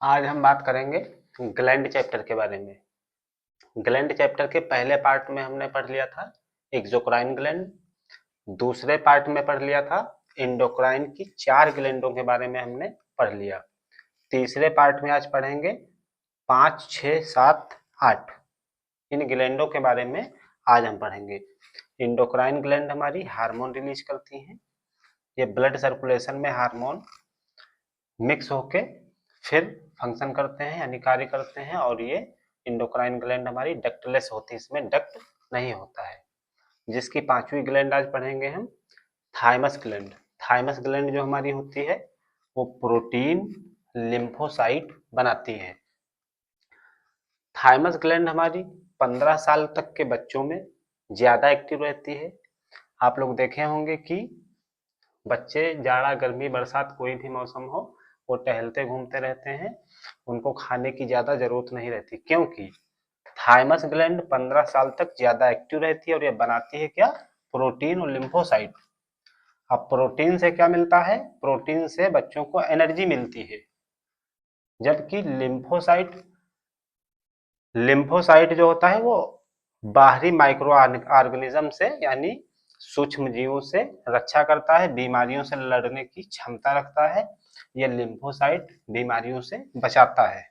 आज हम बात करेंगे ग्लैंड चैप्टर के बारे में। ग्लैंड चैप्टर के पहले पार्ट में हमने पढ़ लिया था एक्सोक्राइन ग्लैंड, दूसरे पार्ट में पढ़ लिया था एंडोक्राइन की 4 ग्लैंडों के बारे में हमने पढ़ लिया। तीसरे पार्ट में आज पढ़ेंगे 5, 6, 7, 8 इन ग्लैंडों के बारे में आज हम पढ़ेंगे। एंडोक्राइन ग्लैंड हमारी हार्मोन रिलीज करती हैं। ये ब्लड सर्कुलेशन में हार्मोन मिक्स होके फिर फंक्शन करते हैं यानी कार्य करते हैं, और ये इंडोक्राइन ग्लैंड हमारी डक्टलेस होती है, इसमें डक्ट नहीं होता है। जिसकी 5वीं ग्लैंड आज पढ़ेंगे हम थाइमस ग्लैंड। थाइमस ग्लैंड जो हमारी होती है वो प्रोटीन लिम्फोसाइट बनाती है। थाइमस ग्लैंड हमारी 15 साल तक के बच्चों में ज़्यादा एक्टिव रहती है। आप लोग देखे होंगे कि बच्चे जाड़ा गर्मी बरसात कोई भी मौसम हो वो टहलते घूमते रहते हैं, उनको खाने की ज़्यादा ज़रूरत नहीं रहती, क्योंकि थाइमस ग्लैंड 15 साल तक ज़्यादा एक्टिव रहती है और ये बनाती है क्या, प्रोटीन और लिम्फोसाइट। अब प्रोटीन से क्या मिलता है, प्रोटीन से बच्चों को एनर्जी मिलती है, जबकि लिम्फोसाइट लिम्फोसाइट जो होता है वो बाहरी माइक्रो ऑर्गेनिज्म से यानी सूक्ष्म जीवों से रक्षा करता है, बीमारियों से लड़ने की क्षमता रखता है। ये लिम्फोसाइट बीमारियों से बचाता है।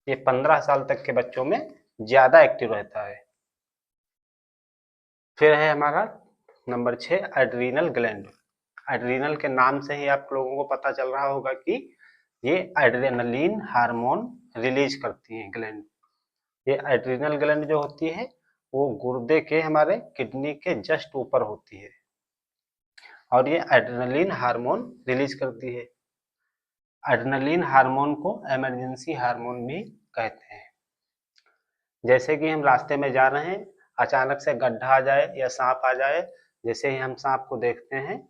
ये 15 साल तक के बच्चों में ज्यादा एक्टिव रहता है। फिर है हमारा नंबर 6 एड्रीनल ग्लैंड। एड्रीनल के नाम से ही आप लोगों को पता चल रहा होगा कि ये एड्रेनलिन हार्मोन रिलीज करती है ग्लैंड। ये एड्रीनल ग्लैंड जो होती है वो गुर्दे के हमारे किडनी के जस्ट ऊपर होती है और ये एड्रेनलिन हार्मोन रिलीज करती है। एड्रेनलिन हार्मोन को इमरजेंसी हार्मोन भी कहते हैं। जैसे कि हम रास्ते में जा रहे हैं, अचानक से गड्ढा आ जाए या सांप आ जाए, जैसे ही हम सांप को देखते हैं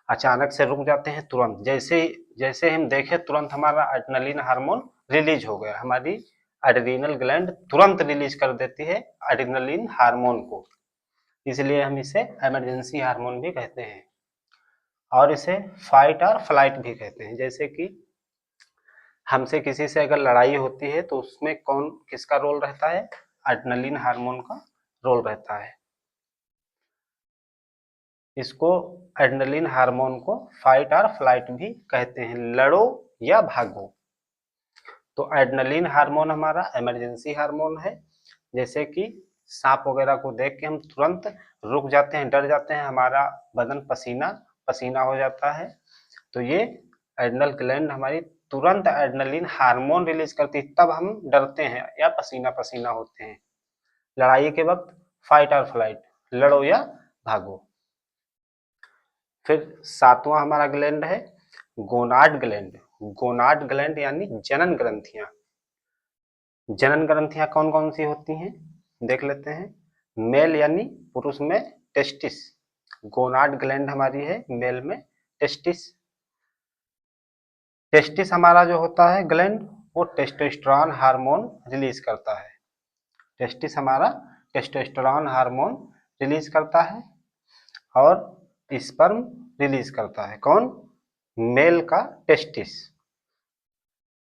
अचानक से रुक जाते हैं तुरंत, जैसे हम देखें तुरंत हमारा एड्रेनलिन हार्मोन रिलीज हो गया, हमारी एड्रीनल ग्लैंड तुरंत रिलीज कर देती है एड्रेनलिन हार्मोन को, इसलिए हम इसे इमरजेंसी हार्मोन भी कहते हैं। और इसे फाइट और फ्लाइट भी कहते हैं। जैसे कि हमसे किसी से अगर लड़ाई होती है तो उसमें कौन किसका रोल रहता है, एड्रेनलिन हार्मोन का रोल रहता है। इसको एड्रेनलिन हार्मोन को फाइट और फ्लाइट भी कहते हैं, लड़ो या भागो। तो एड्रेनलिन हार्मोन हमारा इमरजेंसी हार्मोन है। जैसे कि सांप वगैरह को देख के हम तुरंत रुक जाते हैं, डर जाते हैं, हमारा बदन पसीना पसीना हो जाता है, तो ये एड्रेनल ग्लैंड हमारी तुरंत एड्रेनलिन हार्मोन रिलीज करती है, तब हम डरते हैं या पसीना पसीना होते हैं। लड़ाई के वक्त फाइट और फ्लाइट, लड़ो या भागो। फिर 7वां हमारा ग्लैंड है गोनाड ग्लैंड। गोनाड ग्लैंड यानी जनन ग्रंथियां। जनन ग्रंथियां कौन कौन सी होती हैं देख लेते हैं। मेल यानी पुरुष में टेस्टिस, गोनाड ग्लैंड हमारी है मेल में टेस्टिस। टेस्टिस हमारा जो होता है ग्लैंड वो टेस्टोस्टेरोन हार्मोन रिलीज करता है। टेस्टिस हमारा टेस्टोस्टेरोन हार्मोन रिलीज करता है और स्पर्म रिलीज करता है। कौन, मेल का टेस्टिस।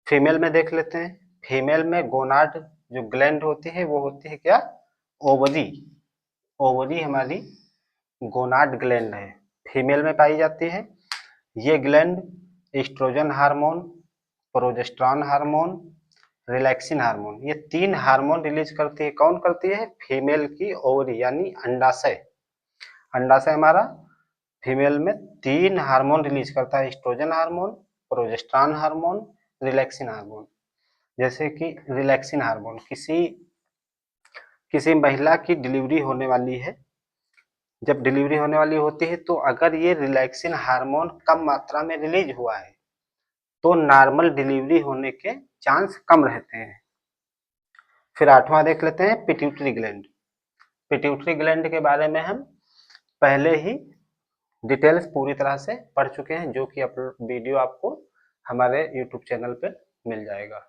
फीमेल में देख लेते हैं। फीमेल में गोनाड जो ग्लैंड होती है वो होती है क्या, ओवरी। ओवरी हमारी गोनाड ग्लैंड है, फीमेल में पाई जाती है। ये gland estrogen hormone, progesterone hormone, relaxin hormone, ये 3 हार्मोन रिलीज करती है। कौन करती है, फीमेल की ओवरी यानी अंडाशय। अंडाशय हमारा फीमेल में 3 हार्मोन रिलीज करता है, estrogen hormone, progesterone hormone, relaxin hormone. जैसे कि रिलैक्सिन हार्मोन, किसी महिला की डिलीवरी होने वाली है, जब डिलीवरी होने वाली होती है तो अगर ये रिलैक्सिन हार्मोन कम मात्रा में रिलीज हुआ है तो नॉर्मल डिलीवरी होने के चांस कम रहते हैं। फिर 8वां देख लेते हैं पिट्यूटरी ग्लैंड। पिट्यूटरी ग्लैंड के बारे में हम पहले ही डिटेल्स पूरी तरह से पढ़ चुके हैं, जो कि वीडियो आपको हमारे यूट्यूब चैनल पे मिल जाएगा।